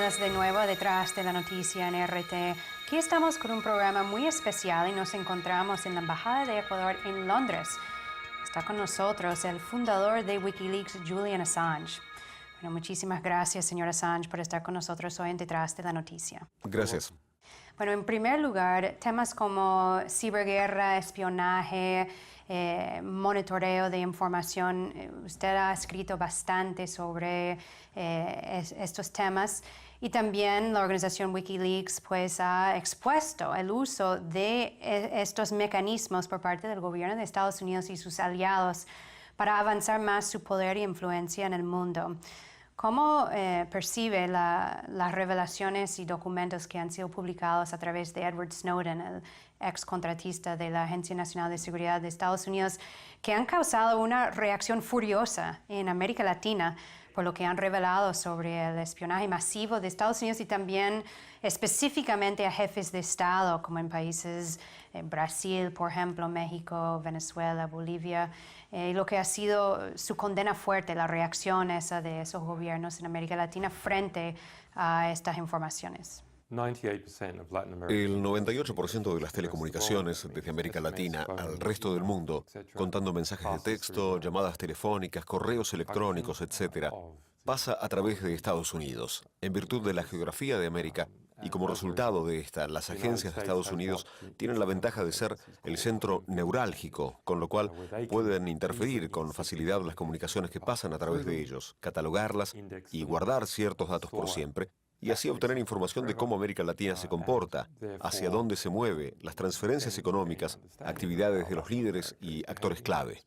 bienvenidos de nuevo a Detrás de la Noticia en RT. Aquí estamos con un programa muy especial y nos encontramos en la Embajada de Ecuador en Londres. Está con nosotros el fundador de Wikileaks, Julian Assange. Bueno, muchísimas gracias, señor Assange, por estar con nosotros hoy en Detrás de la Noticia. Gracias. Bueno, en primer lugar, temas como ciberguerra, espionaje, monitoreo de información. Usted ha escrito bastante sobre estos temas y también la organización Wikileaks pues, ha expuesto el uso de estos mecanismos por parte del gobierno de Estados Unidos y sus aliados para avanzar más su poder y influencia en el mundo. ¿Cómo percibe las revelaciones y documentos que han sido publicados a través de Edward Snowden, el ex contratista de la Agencia Nacional de Seguridad de Estados Unidos, que han causado una reacción furiosa en América Latina por lo que han revelado sobre el espionaje masivo de Estados Unidos y también específicamente a jefes de Estado, como en países Brasil, por ejemplo, México, Venezuela, Bolivia, y lo que ha sido su condena fuerte, la reacción esa de esos gobiernos en América Latina frente a estas informaciones? El 98% de las telecomunicaciones desde América Latina al resto del mundo, contando mensajes de texto, llamadas telefónicas, correos electrónicos, etc., pasa a través de Estados Unidos. En virtud de la geografía de América y como resultado de esta, las agencias de Estados Unidos tienen la ventaja de ser el centro neurálgico, con lo cual pueden interferir con facilidad las comunicaciones que pasan a través de ellos, catalogarlas y guardar ciertos datos por siempre, y así obtener información de cómo América Latina se comporta, hacia dónde se mueve, las transferencias económicas, actividades de los líderes y actores clave.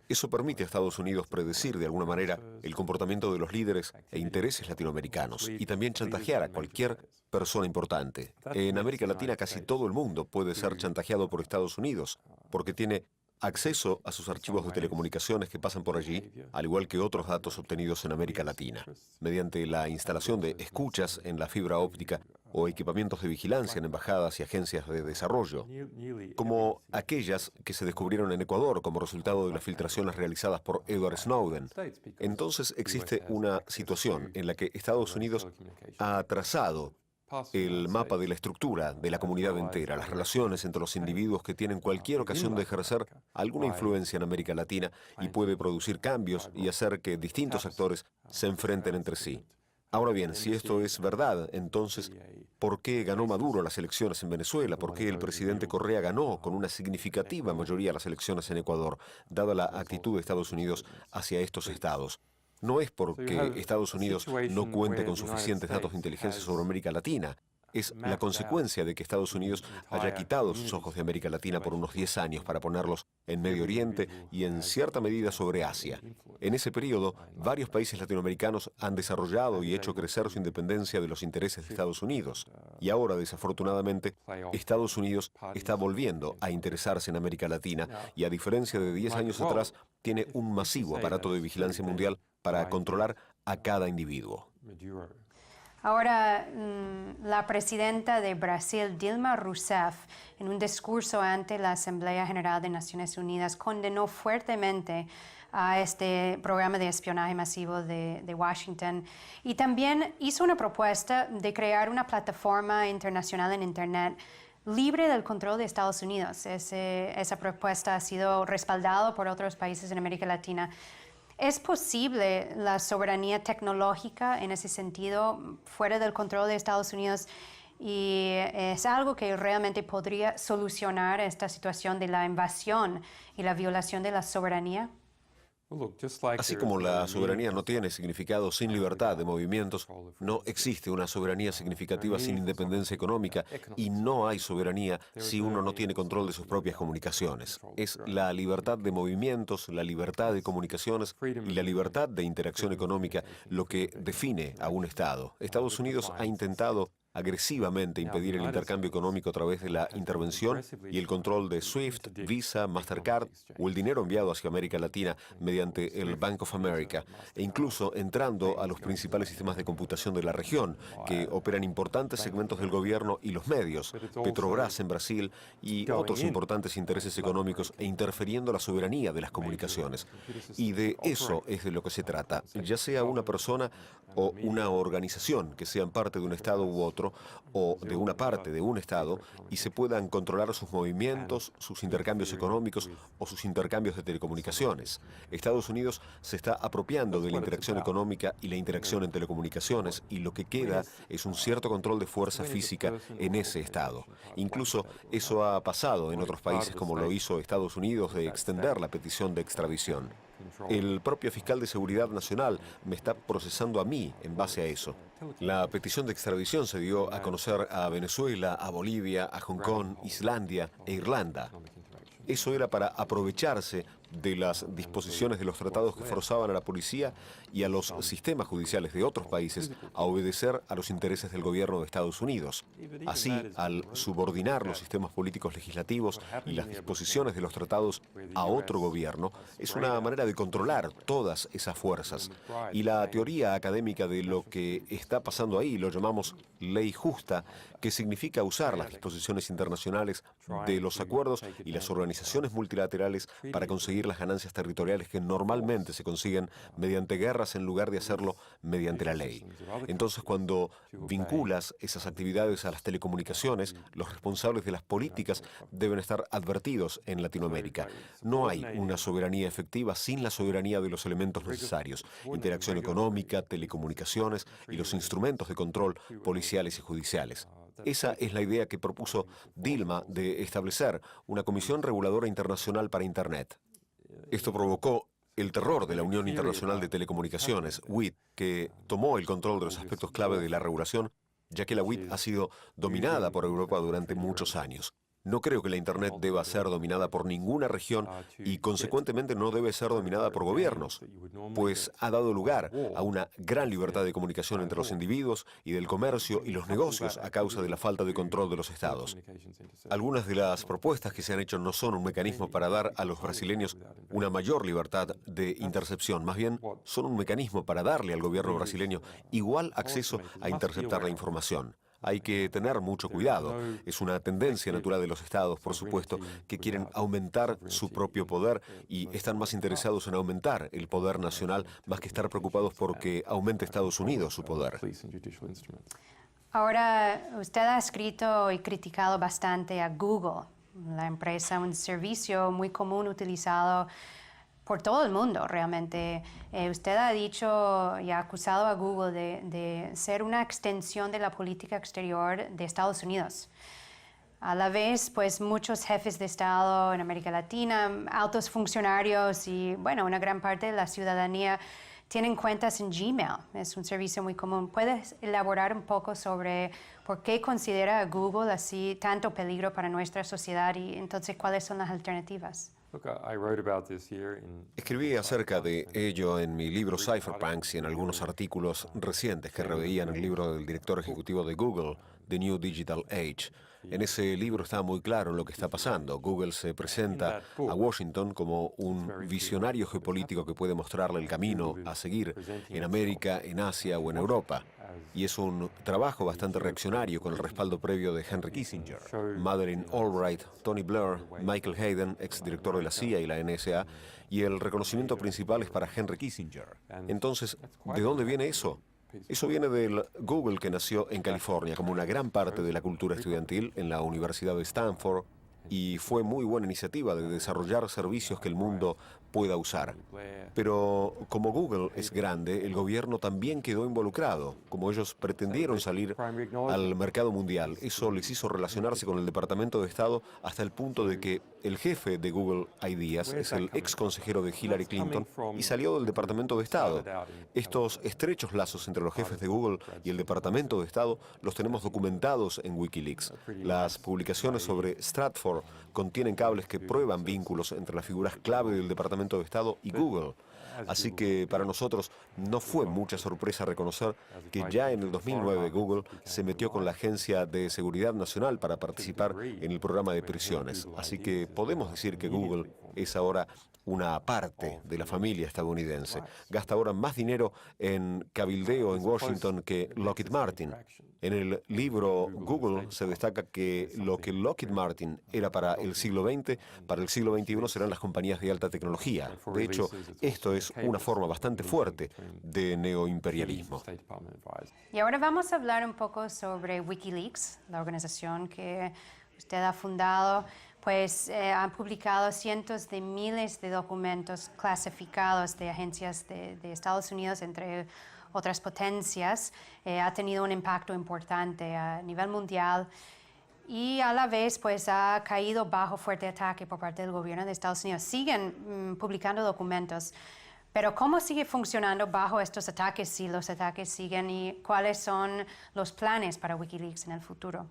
Eso permite a Estados Unidos predecir de alguna manera el comportamiento de los líderes e intereses latinoamericanos y también chantajear a cualquier persona importante. En América Latina casi todo el mundo puede ser chantajeado por Estados Unidos porque tiene acceso a sus archivos de telecomunicaciones que pasan por allí, al igual que otros datos obtenidos en América Latina, mediante la instalación de escuchas en la fibra óptica o equipamientos de vigilancia en embajadas y agencias de desarrollo, como aquellas que se descubrieron en Ecuador como resultado de las filtraciones realizadas por Edward Snowden. Entonces existe una situación en la que Estados Unidos ha atrasado el mapa de la estructura de la comunidad entera, las relaciones entre los individuos que tienen cualquier ocasión de ejercer alguna influencia en América Latina y puede producir cambios y hacer que distintos actores se enfrenten entre sí. Ahora bien, si esto es verdad, entonces, ¿por qué ganó Maduro las elecciones en Venezuela? ¿Por qué el presidente Correa ganó con una significativa mayoría las elecciones en Ecuador, dada la actitud de Estados Unidos hacia estos estados? No es porque Estados Unidos no cuente con suficientes datos de inteligencia sobre América Latina. Es la consecuencia de que Estados Unidos haya quitado sus ojos de América Latina por unos 10 años para ponerlos en Medio Oriente y en cierta medida sobre Asia. En ese periodo, varios países latinoamericanos han desarrollado y hecho crecer su independencia de los intereses de Estados Unidos. Y ahora, desafortunadamente, Estados Unidos está volviendo a interesarse en América Latina y, a diferencia de 10 años atrás, tiene un masivo aparato de vigilancia mundial para controlar a cada individuo. Ahora, la presidenta de Brasil, Dilma Rousseff, en un discurso ante la Asamblea General de Naciones Unidas, condenó fuertemente a este programa de espionaje masivo de Washington y también hizo una propuesta de crear una plataforma internacional en Internet libre del control de Estados Unidos. Esa propuesta ha sido respaldada por otros países en América Latina. ¿Es posible la soberanía tecnológica en ese sentido fuera del control de Estados Unidos? Y es algo que realmente podría solucionar esta situación de la invasión y la violación de la soberanía. Así como la soberanía no tiene significado sin libertad de movimientos, no existe una soberanía significativa sin independencia económica y no hay soberanía si uno no tiene control de sus propias comunicaciones. Es la libertad de movimientos, la libertad de comunicaciones y la libertad de interacción económica lo que define a un Estado. Estados Unidos ha intentado agresivamente impedir el intercambio económico a través de la intervención y el control de SWIFT, Visa, Mastercard o el dinero enviado hacia América Latina mediante el Bank of America, e incluso entrando a los principales sistemas de computación de la región, que operan importantes segmentos del gobierno y los medios, Petrobras en Brasil y otros importantes intereses económicos, e interfiriendo la soberanía de las comunicaciones. Y de eso es de lo que se trata, ya sea una persona o una organización que sean parte de un Estado u otro, o de una parte de un Estado, y se puedan controlar sus movimientos, sus intercambios económicos o sus intercambios de telecomunicaciones. Estados Unidos se está apropiando de la interacción económica y la interacción en telecomunicaciones, y lo que queda es un cierto control de fuerza física en ese Estado. Incluso eso ha pasado en otros países, como lo hizo Estados Unidos, de extender la petición de extradición. El propio fiscal de Seguridad Nacional me está procesando a mí en base a eso. La petición de extradición se dio a conocer a Venezuela, a Bolivia, a Hong Kong, Islandia e Irlanda. Eso era para aprovecharse de las disposiciones de los tratados que forzaban a la policía y a los sistemas judiciales de otros países a obedecer a los intereses del gobierno de Estados Unidos. Así, al subordinar los sistemas políticos legislativos y las disposiciones de los tratados a otro gobierno, es una manera de controlar todas esas fuerzas. Y la teoría académica de lo que está pasando ahí lo llamamos ley justa, que significa usar las disposiciones internacionales de los acuerdos y las organizaciones multilaterales para conseguir las ganancias territoriales que normalmente se consiguen mediante guerras en lugar de hacerlo mediante la ley. Entonces, cuando vinculas esas actividades a las telecomunicaciones, los responsables de las políticas deben estar advertidos en Latinoamérica. No hay una soberanía efectiva sin la soberanía de los elementos necesarios: interacción económica, telecomunicaciones y los instrumentos de control policiales y judiciales. Esa es la idea que propuso Dilma de establecer una Comisión Reguladora Internacional para Internet. Esto provocó el terror de la Unión Internacional de Telecomunicaciones, UIT, que tomó el control de los aspectos clave de la regulación, ya que la UIT ha sido dominada por Europa durante muchos años. No creo que la Internet deba ser dominada por ninguna región y, consecuentemente, no debe ser dominada por gobiernos, pues ha dado lugar a una gran libertad de comunicación entre los individuos y del comercio y los negocios a causa de la falta de control de los estados. Algunas de las propuestas que se han hecho no son un mecanismo para dar a los brasileños una mayor libertad de intercepción, más bien son un mecanismo para darle al gobierno brasileño igual acceso a interceptar la información. Hay que tener mucho cuidado. Es una tendencia natural de los estados, por supuesto, que quieren aumentar su propio poder y están más interesados en aumentar el poder nacional más que estar preocupados por que aumente Estados Unidos su poder. Ahora, usted ha escrito y criticado bastante a Google, la empresa, un servicio muy común utilizado por todo el mundo, realmente. Usted ha dicho y ha acusado a Google de ser una extensión de la política exterior de Estados Unidos. A la vez, pues muchos jefes de Estado en América Latina, altos funcionarios y, bueno, una gran parte de la ciudadanía tienen cuentas en Gmail. Es un servicio muy común. ¿Puedes elaborar un poco sobre por qué considera a Google así tanto peligro para nuestra sociedad y entonces cuáles son las alternativas? Escribí acerca de ello en mi libro Cypherpunks y en algunos artículos recientes que reveían el libro del director ejecutivo de Google, The New Digital Age. En ese libro está muy claro lo que está pasando. Google se presenta a Washington como un visionario geopolítico que puede mostrarle el camino a seguir en América, en Asia o en Europa. Y es un trabajo bastante reaccionario con el respaldo previo de Henry Kissinger, Madeleine Albright, Tony Blair, Michael Hayden, exdirector de la CIA y la NSA, y el reconocimiento principal es para Henry Kissinger. Entonces, ¿de dónde viene eso? Eso viene del Google que nació en California como una gran parte de la cultura estudiantil en la Universidad de Stanford, y fue muy buena iniciativa de desarrollar servicios que el mundo pueda usar. Pero como Google es grande, el gobierno también quedó involucrado. Como ellos pretendieron salir al mercado mundial, eso les hizo relacionarse con el Departamento de Estado hasta el punto de que el jefe de Google Ideas es el ex consejero de Hillary Clinton y salió del Departamento de Estado. Estos estrechos lazos entre los jefes de Google y el Departamento de Estado los tenemos documentados en Wikileaks. Las publicaciones sobre Stratfor contienen cables que prueban vínculos entre las figuras clave del Departamento de Estado y Google. Así que para nosotros no fue mucha sorpresa reconocer que ya en el 2009 Google se metió con la Agencia de Seguridad Nacional para participar en el programa de prisiones. Así que podemos decir que Google es ahora una parte de la familia estadounidense. Gasta ahora más dinero en cabildeo en Washington que Lockheed Martin. En el libro Google se destaca que lo que Lockheed Martin era para el siglo XX, para el siglo XXI serán las compañías de alta tecnología. De hecho, esto es una forma bastante fuerte de neoimperialismo. Y ahora vamos a hablar un poco sobre Wikileaks, la organización que usted ha fundado. Pues han publicado cientos de miles de documentos clasificados de agencias de Estados Unidos, entre otras potencias. Ha tenido un impacto importante a nivel mundial y a la vez pues ha caído bajo fuerte ataque por parte del gobierno de Estados Unidos. Siguen publicando documentos, pero ¿cómo sigue funcionando bajo estos ataques si los ataques siguen y cuáles son los planes para Wikileaks en el futuro?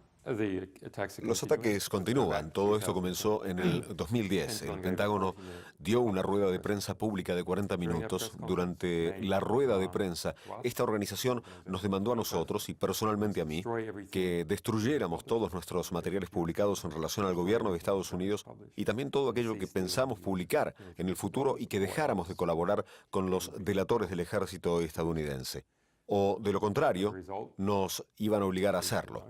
Los ataques continúan. Todo esto comenzó en el 2010. El Pentágono dio una rueda de prensa pública de 40 minutos. Durante la rueda de prensa, esta organización nos demandó a nosotros y personalmente a mí que destruyéramos todos nuestros materiales publicados en relación al gobierno de Estados Unidos y también todo aquello que pensamos publicar en el futuro y que dejáramos de colaborar con los delatores del ejército estadounidense. O, de lo contrario, nos iban a obligar a hacerlo.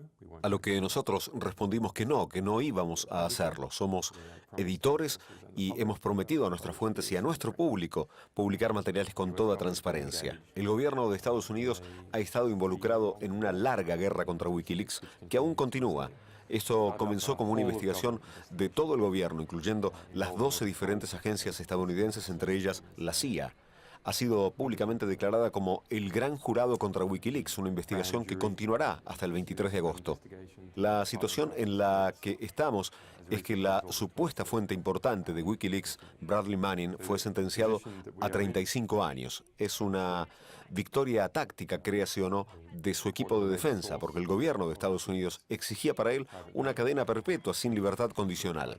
A lo que nosotros respondimos que no íbamos a hacerlo. Somos editores y hemos prometido a nuestras fuentes y a nuestro público publicar materiales con toda transparencia. El gobierno de Estados Unidos ha estado involucrado en una larga guerra contra Wikileaks que aún continúa. Esto comenzó como una investigación de todo el gobierno, incluyendo las 12 diferentes agencias estadounidenses, entre ellas la CIA. Ha sido públicamente declarada como el gran jurado contra Wikileaks, una investigación que continuará hasta el 23 de agosto. La situación en la que estamos es que la supuesta fuente importante de Wikileaks, Bradley Manning, fue sentenciado a 35 años. Es una victoria táctica, créase o no, de su equipo de defensa, porque el gobierno de Estados Unidos exigía para él una cadena perpetua sin libertad condicional.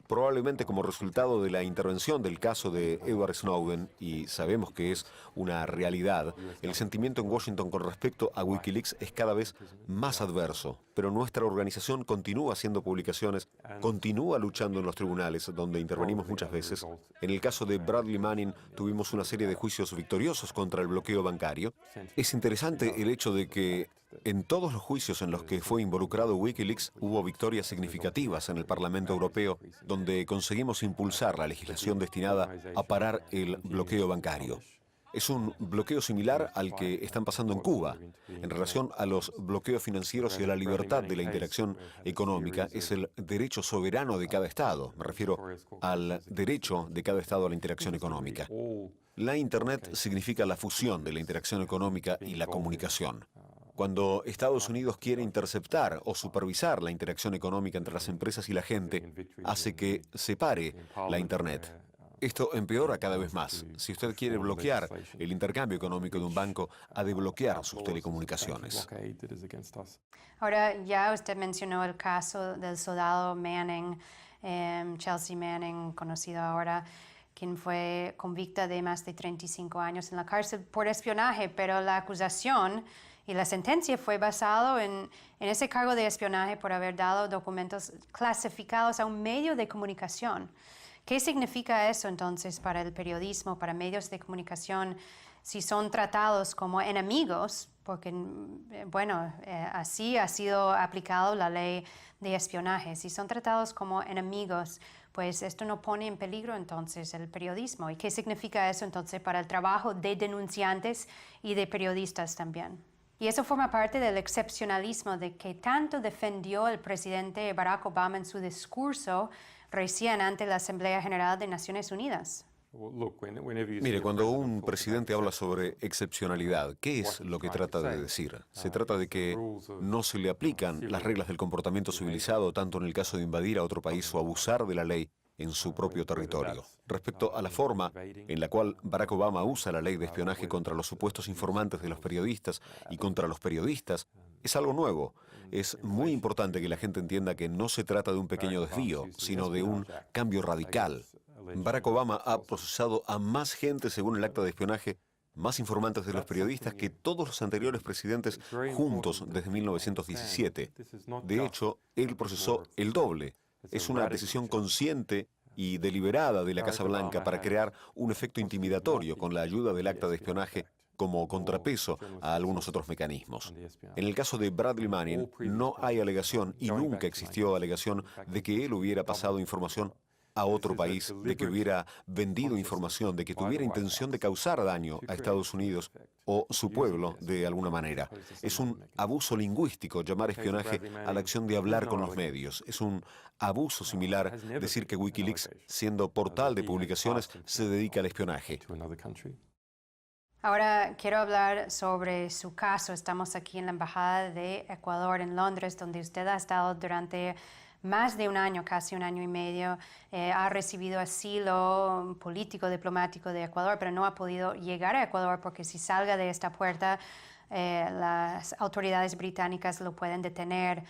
Probablemente como resultado de la intervención del caso de Edward Snowden, y sabemos que es una realidad, el sentimiento en Washington con respecto a Wikileaks es cada vez más adverso. Pero nuestra organización continúa haciendo publicaciones, continúa luchando en los tribunales, donde intervenimos muchas veces. En el caso de Bradley Manning tuvimos una serie de juicios victoriosos contra el bloqueo bancario. Es interesante el hecho de que en todos los juicios en los que fue involucrado Wikileaks hubo victorias significativas en el Parlamento Europeo, donde conseguimos impulsar la legislación destinada a parar el bloqueo bancario. Es un bloqueo similar al que están pasando en Cuba. En relación a los bloqueos financieros y a la libertad de la interacción económica, es el derecho soberano de cada Estado. Me refiero al derecho de cada Estado a la interacción económica. La Internet significa la fusión de la interacción económica y la comunicación. Cuando Estados Unidos quiere interceptar o supervisar la interacción económica entre las empresas y la gente, hace que se pare la Internet. Esto empeora cada vez más. Si usted quiere bloquear el intercambio económico de un banco, ha de bloquear sus telecomunicaciones. Ahora, ya usted mencionó el caso del soldado Manning, Chelsea Manning, conocido ahora, quien fue convicta de más de 35 años en la cárcel por espionaje, pero la acusación y la sentencia fue basado en ese cargo de espionaje por haber dado documentos clasificados a un medio de comunicación. ¿Qué significa eso entonces para el periodismo, para medios de comunicación, si son tratados como enemigos? Porque, bueno, así ha sido aplicado la ley de espionaje. Si son tratados como enemigos, pues esto no pone en peligro entonces el periodismo. ¿Y qué significa eso entonces para el trabajo de denunciantes y de periodistas también? Y eso forma parte del excepcionalismo de que tanto defendió el presidente Barack Obama en su discurso recién ante la Asamblea General de Naciones Unidas. Mire, cuando un presidente habla sobre excepcionalidad, ¿qué es lo que trata de decir? Se trata de que no se le aplican las reglas del comportamiento civilizado tanto en el caso de invadir a otro país o abusar de la ley en su propio territorio. Respecto a la forma en la cual Barack Obama usa la ley de espionaje contra los supuestos informantes de los periodistas y contra los periodistas, es algo nuevo. Es muy importante que la gente entienda que no se trata de un pequeño desvío, sino de un cambio radical. Barack Obama ha procesado a más gente según el acta de espionaje, más informantes de los periodistas que todos los anteriores presidentes juntos desde 1917. De hecho, él procesó el doble. Es una decisión consciente y deliberada de la Casa Blanca para crear un efecto intimidatorio con la ayuda del acta de espionaje como contrapeso a algunos otros mecanismos. En el caso de Bradley Manning, no hay alegación y nunca existió alegación de que él hubiera pasado información a otro país, de que hubiera vendido información, de que tuviera intención de causar daño a Estados Unidos o su pueblo de alguna manera. Es un abuso lingüístico llamar espionaje a la acción de hablar con los medios. Es un abuso similar decir que Wikileaks, siendo portal de publicaciones, se dedica al espionaje. Ahora quiero hablar sobre su caso. Estamos aquí en la Embajada de Ecuador en Londres, donde usted ha estado durante más de un año, casi un año y medio. Ha recibido asilo político, diplomático de Ecuador, pero no ha podido llegar a Ecuador porque si salga de esta puerta, las autoridades británicas lo pueden detener.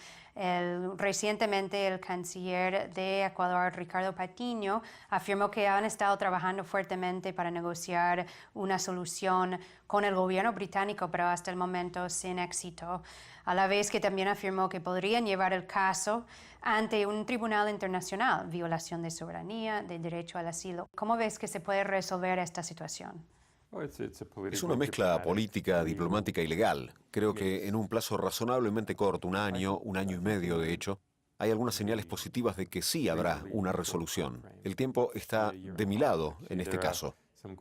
Recientemente el canciller de Ecuador, Ricardo Patiño, afirmó que han estado trabajando fuertemente para negociar una solución con el gobierno británico, pero hasta el momento sin éxito. A la vez que también afirmó que podrían llevar el caso ante un tribunal internacional, violación de soberanía, de derecho al asilo. ¿Cómo ves que se puede resolver esta situación? Es una mezcla política, diplomática y legal. Creo que en un plazo razonablemente corto, un año y medio de hecho, hay algunas señales positivas de que sí habrá una resolución. El tiempo está de mi lado en este caso.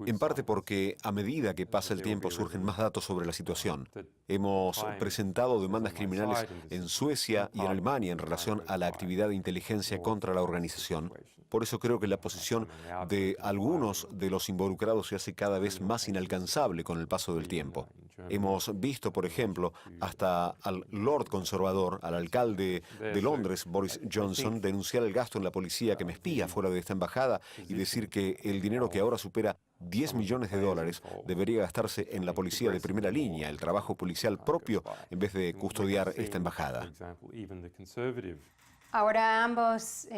En parte porque a medida que pasa el tiempo surgen más datos sobre la situación. Hemos presentado demandas criminales en Suecia y en Alemania en relación a la actividad de inteligencia contra la organización. Por eso creo que la posición de algunos de los involucrados se hace cada vez más inalcanzable con el paso del tiempo. Hemos visto, por ejemplo, hasta al Lord Conservador, al alcalde de Londres, Boris Johnson, denunciar el gasto en la policía que me espía fuera de esta embajada y decir que el dinero que ahora supera 10 millones de dólares debería gastarse en la policía de primera línea, el trabajo policial propio, en vez de custodiar esta embajada. Ahora ambos,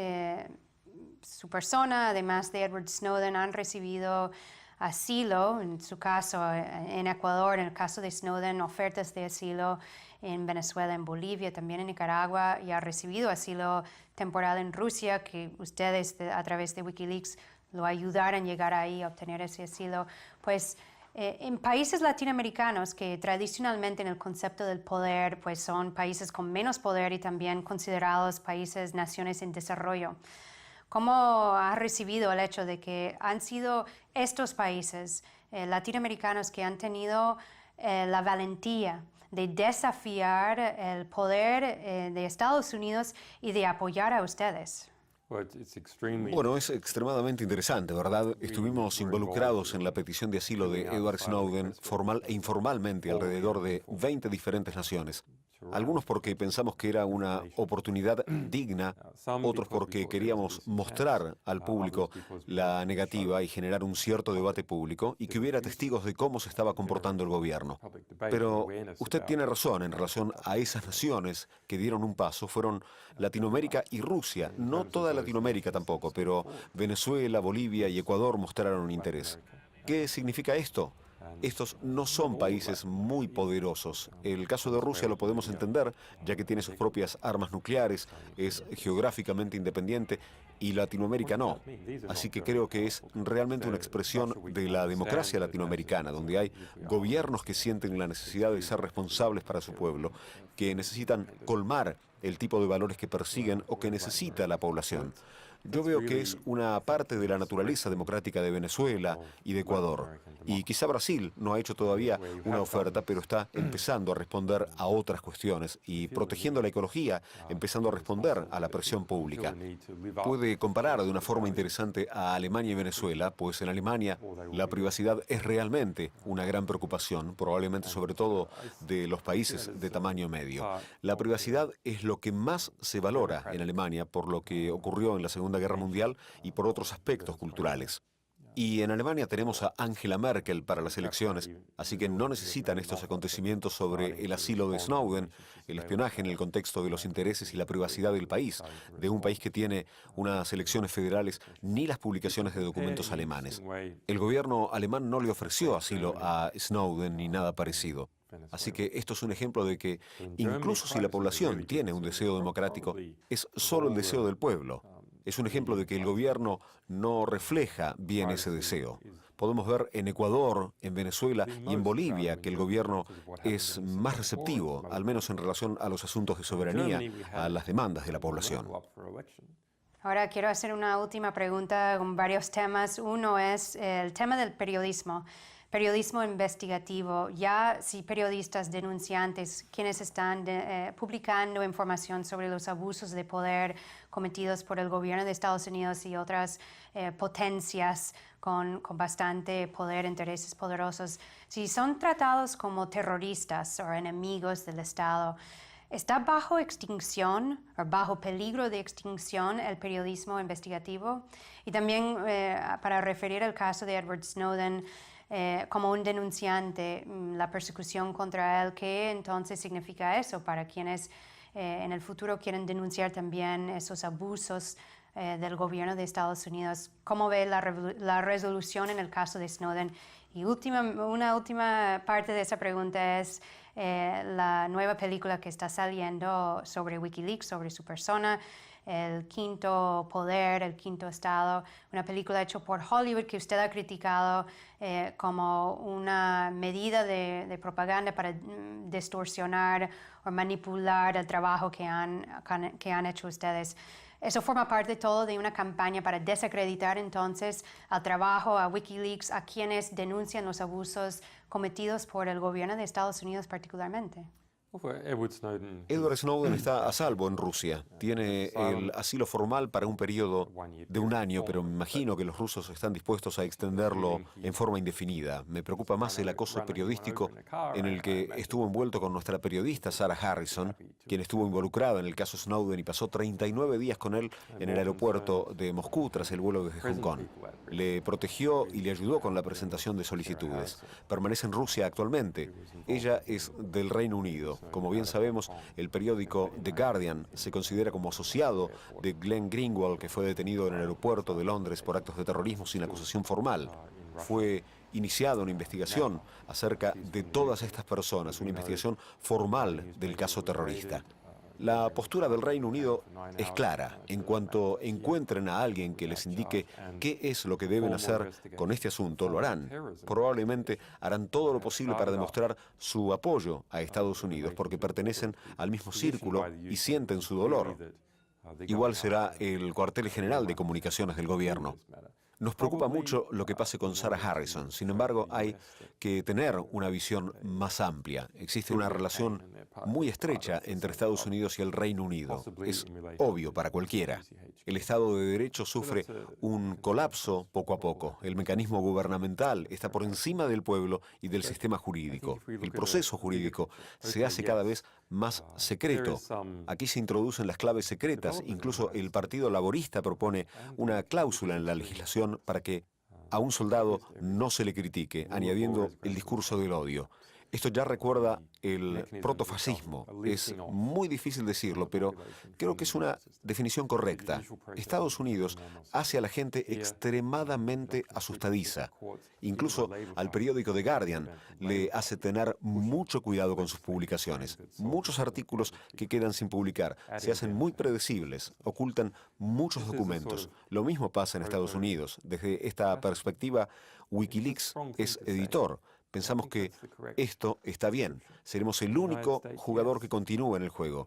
su persona, además de Edward Snowden, han recibido asilo, en su caso en Ecuador, en el caso de Snowden, ofertas de asilo en Venezuela, en Bolivia, también en Nicaragua, y ha recibido asilo temporal en Rusia, que ustedes a través de Wikileaks lo ayudaron a llegar ahí a obtener ese asilo. Pues en países latinoamericanos que tradicionalmente en el concepto del poder pues son países con menos poder y también considerados países, naciones en desarrollo, ¿cómo ha recibido el hecho de que han sido estos países latinoamericanos que han tenido la valentía de desafiar el poder de Estados Unidos y de apoyar a ustedes? Bueno, es extremadamente interesante, ¿verdad? Estuvimos involucrados en la petición de asilo de Edward Snowden formal e informalmente alrededor de 20 diferentes naciones. Algunos porque pensamos que era una oportunidad digna, otros porque queríamos mostrar al público la negativa y generar un cierto debate público y que hubiera testigos de cómo se estaba comportando el gobierno. Pero usted tiene razón en relación a esas naciones que dieron un paso, fueron Latinoamérica y Rusia, no toda Latinoamérica tampoco, pero Venezuela, Bolivia y Ecuador mostraron interés. ¿Qué significa esto? Estos no son países muy poderosos. El caso de Rusia lo podemos entender, ya que tiene sus propias armas nucleares, es geográficamente independiente, y Latinoamérica no. Así que creo que es realmente una expresión de la democracia latinoamericana, donde hay gobiernos que sienten la necesidad de ser responsables para su pueblo, que necesitan colmar el tipo de valores que persiguen o que necesita la población. Yo veo que es una parte de la naturaleza democrática de Venezuela y de Ecuador. Y quizá Brasil no ha hecho todavía una oferta, pero está empezando a responder a otras cuestiones y protegiendo la ecología, empezando a responder a la presión pública. Puede comparar de una forma interesante a Alemania y Venezuela, pues en Alemania la privacidad es realmente una gran preocupación, probablemente sobre todo de los países de tamaño medio. La privacidad es lo que más se valora en Alemania por lo que ocurrió en la Segunda Guerra Mundial y por otros aspectos culturales. Y en Alemania tenemos a Angela Merkel para las elecciones, así que no necesitan estos acontecimientos sobre el asilo de Snowden, el espionaje en el contexto de los intereses y la privacidad del país, de un país que tiene unas elecciones federales, ni las publicaciones de documentos alemanes. El gobierno alemán no le ofreció asilo a Snowden ni nada parecido. Así que esto es un ejemplo de que incluso si la población tiene un deseo democrático, es solo el deseo del pueblo. Es un ejemplo de que el gobierno no refleja bien ese deseo. Podemos ver en Ecuador, en Venezuela y en Bolivia que el gobierno es más receptivo, al menos en relación a los asuntos de soberanía, a las demandas de la población. Ahora quiero hacer una última pregunta con varios temas. Uno es el tema del periodismo. Periodismo investigativo, ya si periodistas denunciantes, quienes están publicando información sobre los abusos de poder cometidos por el gobierno de Estados Unidos y otras potencias con bastante poder, intereses poderosos, si son tratados como terroristas o enemigos del Estado, ¿está bajo extinción o bajo peligro de extinción el periodismo investigativo? Y también para referir al caso de Edward Snowden, como un denunciante, la persecución contra él, ¿qué entonces significa eso para quienes en el futuro quieren denunciar también esos abusos del gobierno de Estados Unidos? ¿Cómo ve la resolución en el caso de Snowden? Y una última parte de esa pregunta es la nueva película que está saliendo sobre Wikileaks, sobre su persona, El Quinto Poder, El Quinto Estado, una película hecha por Hollywood que usted ha criticado como una medida de propaganda para distorsionar o manipular el trabajo que han hecho ustedes. Eso forma parte todo de una campaña para desacreditar entonces al trabajo, a Wikileaks, a quienes denuncian los abusos cometidos por el gobierno de Estados Unidos particularmente. Edward Snowden está a salvo en Rusia. Tiene el asilo formal para un periodo de 1 año, pero me imagino que los rusos están dispuestos a extenderlo en forma indefinida. Me preocupa más el acoso periodístico en el que estuvo envuelto con nuestra periodista Sarah Harrison, quien estuvo involucrada en el caso Snowden y pasó 39 días con él en el aeropuerto de Moscú tras el vuelo desde Hong Kong. Le protegió y le ayudó con la presentación de solicitudes. Permanece en Rusia actualmente. Ella es del Reino Unido. Como bien sabemos, el periódico The Guardian se considera como asociado de Glenn Greenwald, que fue detenido en el aeropuerto de Londres por actos de terrorismo sin acusación formal. Fue iniciada una investigación acerca de todas estas personas, una investigación formal del caso terrorista. La postura del Reino Unido es clara. En cuanto encuentren a alguien que les indique qué es lo que deben hacer con este asunto, lo harán. Probablemente harán todo lo posible para demostrar su apoyo a Estados Unidos, porque pertenecen al mismo círculo y sienten su dolor. Igual será el cuartel general de comunicaciones del gobierno. Nos preocupa mucho lo que pase con Sarah Harrison. Sin embargo, hay que tener una visión más amplia. Existe una relación muy estrecha entre Estados Unidos y el Reino Unido. Es obvio para cualquiera. El Estado de Derecho sufre un colapso poco a poco. El mecanismo gubernamental está por encima del pueblo y del sistema jurídico. El proceso jurídico se hace cada vez más secreto. Aquí se introducen las claves secretas. Incluso el Partido Laborista propone una cláusula en la legislación para que a un soldado no se le critique, añadiendo el discurso del odio. Esto ya recuerda el protofascismo. Es muy difícil decirlo, pero creo que es una definición correcta. Estados Unidos hace a la gente extremadamente asustadiza. Incluso al periódico The Guardian le hace tener mucho cuidado con sus publicaciones. Muchos artículos que quedan sin publicar se hacen muy predecibles, ocultan muchos documentos. Lo mismo pasa en Estados Unidos. Desde esta perspectiva, Wikileaks es editor. Pensamos que esto está bien. Seremos el único jugador que continúa en el juego.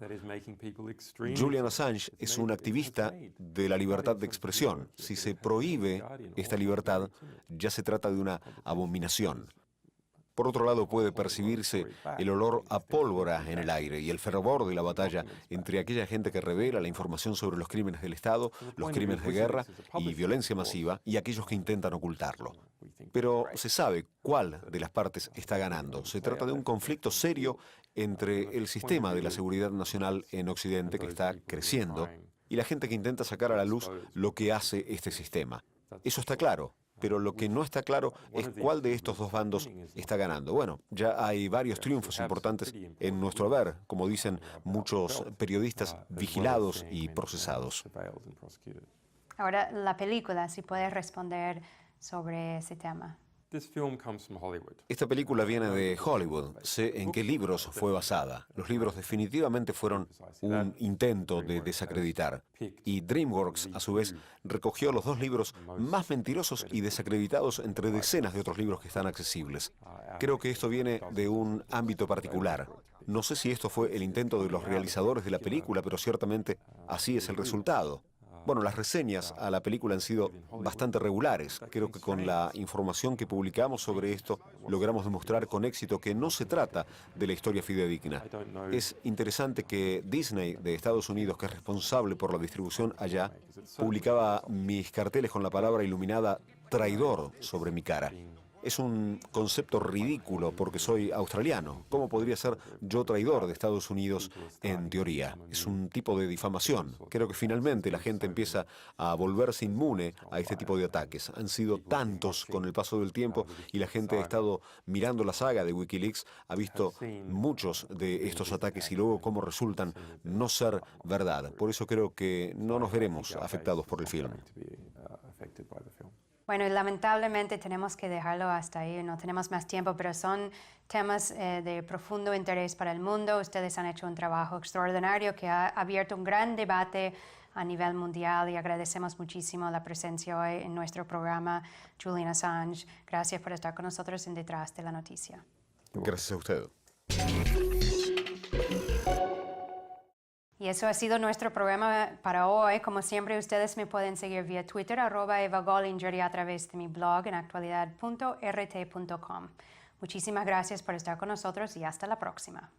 Julian Assange es un activista de la libertad de expresión. Si se prohíbe esta libertad, ya se trata de una abominación. Por otro lado, puede percibirse el olor a pólvora en el aire y el fervor de la batalla entre aquella gente que revela la información sobre los crímenes del Estado, los crímenes de guerra y violencia masiva, y aquellos que intentan ocultarlo. Pero se sabe cuál de las partes está ganando. Se trata de un conflicto serio entre el sistema de la seguridad nacional en Occidente, que está creciendo, y la gente que intenta sacar a la luz lo que hace este sistema. Eso está claro. pero lo que no está claro es cuál de estos dos bandos está ganando. Bueno, ya hay varios triunfos importantes en nuestro haber, como dicen muchos periodistas, vigilados y procesados. Ahora, la película, si puedes responder sobre ese tema. Esta película viene de Hollywood. Sé en qué libros fue basada. Los libros definitivamente fueron un intento de desacreditar. Y DreamWorks, a su vez, recogió los dos libros más mentirosos y desacreditados entre decenas de otros libros que están accesibles. Creo que esto viene de un ámbito particular. No sé si esto fue el intento de los realizadores de la película, pero ciertamente así es el resultado. Bueno, las reseñas a la película han sido bastante regulares. Creo que con la información que publicamos sobre esto logramos demostrar con éxito que no se trata de la historia fidedigna. Es interesante que Disney de Estados Unidos, que es responsable por la distribución allá, publicaba mis carteles con la palabra iluminada traidor sobre mi cara. Es un concepto ridículo porque soy australiano. ¿Cómo podría ser yo traidor de Estados Unidos en teoría? Es un tipo de difamación. Creo que finalmente la gente empieza a volverse inmune a este tipo de ataques. Han sido tantos con el paso del tiempo y la gente ha estado mirando la saga de Wikileaks, ha visto muchos de estos ataques y luego cómo resultan no ser verdad. Por eso creo que no nos veremos afectados por el film. Bueno, y lamentablemente tenemos que dejarlo hasta ahí, no tenemos más tiempo, pero son temas de profundo interés para el mundo. Ustedes han hecho un trabajo extraordinario que ha abierto un gran debate a nivel mundial y agradecemos muchísimo la presencia hoy en nuestro programa, Julian Assange. Gracias por estar con nosotros en Detrás de la Noticia. Gracias a usted. Y eso ha sido nuestro programa para hoy. Como siempre, ustedes me pueden seguir vía Twitter, @EvaGollinger, y a través de mi blog en actualidad.rt.com. Muchísimas gracias por estar con nosotros y hasta la próxima.